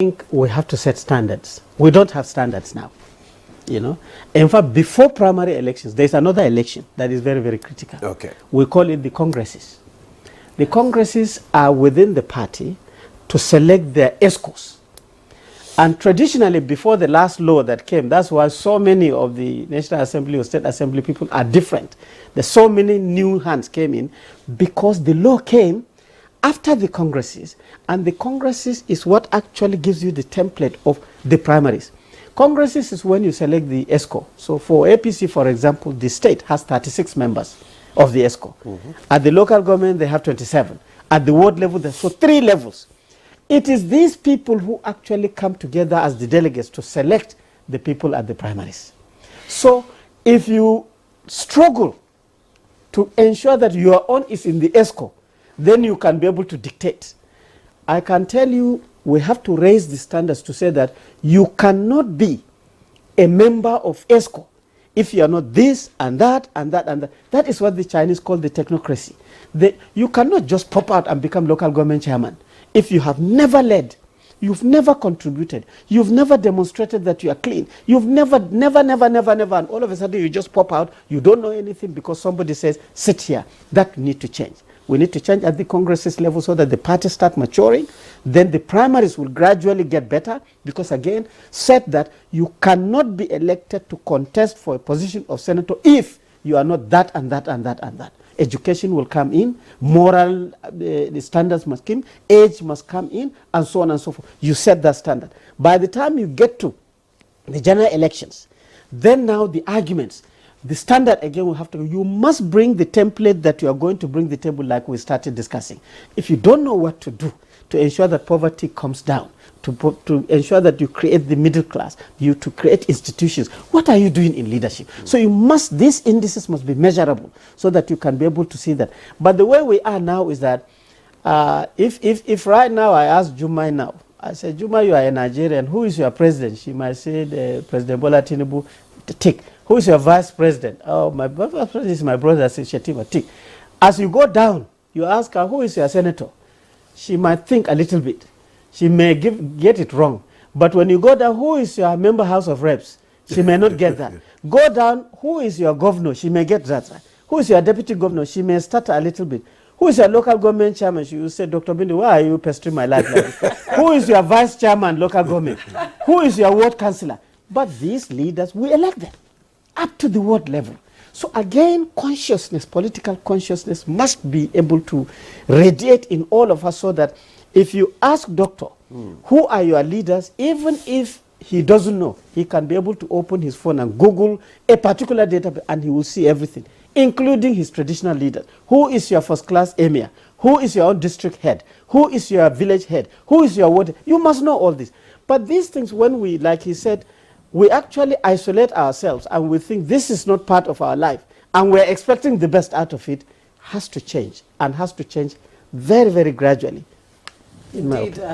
think we have to set standards. We don't have standards now, you know. In fact, before primary elections, there's another election that is very, very critical. Okay. We call it the congresses. The congresses are within the party to select their ESCOs. And traditionally, before the last law that came, that's why so many of the National Assembly or State Assembly people are different. There's so many new hands came in because the law came after the congresses, and the congresses is what actually gives you the template of the primaries. Congresses is when you select the ESCO. So for APC, for example, the state has 36 members of the ESCO. At the local government, they have 27. At the ward level, there's so 3 levels. It is these people who actually come together as the delegates to select the people at the primaries. So if you struggle to ensure that your own is in the ESCO, then you can be able to dictate. I can tell you, we have to raise the standards to say that you cannot be a member of ESCO if you are not this and that and that and that. That is what the Chinese call the technocracy. You cannot just pop out and become local government chairman if you have never led, you've never contributed, you've never demonstrated that you are clean, you've never, and all of a sudden you just pop out, you don't know anything because somebody says, sit here. That need to change. We need to change at the congresses level so that the parties start maturing. Then the primaries will gradually get better because, again, said that you cannot be elected to contest for a position of senator if you are not that and that and that and that. Education will come in, moral the standards must come, age must come in, and so on and so forth. You set that standard. By the time you get to the general elections, then now the arguments, the standard again will have to, you must bring the template that you are going to bring the table like we started discussing. If you don't know what to do to ensure that poverty comes down, to ensure that you create the middle class, to create institutions, what are you doing in leadership? So you must, these indices must be measurable so that you can be able to see that. But the way we are now is that if right now I ask Jumai now, I say, Juma, you are a Nigerian, who is your president? She might say, President Bola Tinubu, tick. Who is your vice president? Oh, my vice president is my brother, Shetima, tick. As you go down, you ask her, who is your senator? She might think a little bit. She may get it wrong. But when you go down, who is your member House of Reps? She may not get that. Go down, who is your governor? She may get that. Who is your deputy governor? She may stutter a little bit. Who is your local government chairman? She will say, Dr. Bindi, why are you pestering my life like this? Who is your vice chairman, local government? Who is your ward councillor? But these leaders, we elect them up to the ward level. So again, consciousness, political consciousness must be able to radiate in all of us so that if you ask doctor, who are your leaders, even if he doesn't know, he can be able to open his phone and Google a particular database and he will see everything, including his traditional leaders. Who is your first class emir? Who is your own district head? Who is your village head? Who is your ward? You must know all this. But these things, when we, like he said, we actually isolate ourselves and we think this is not part of our life and we're expecting the best out of it, has to change and has to change very, very gradually. In my opinion.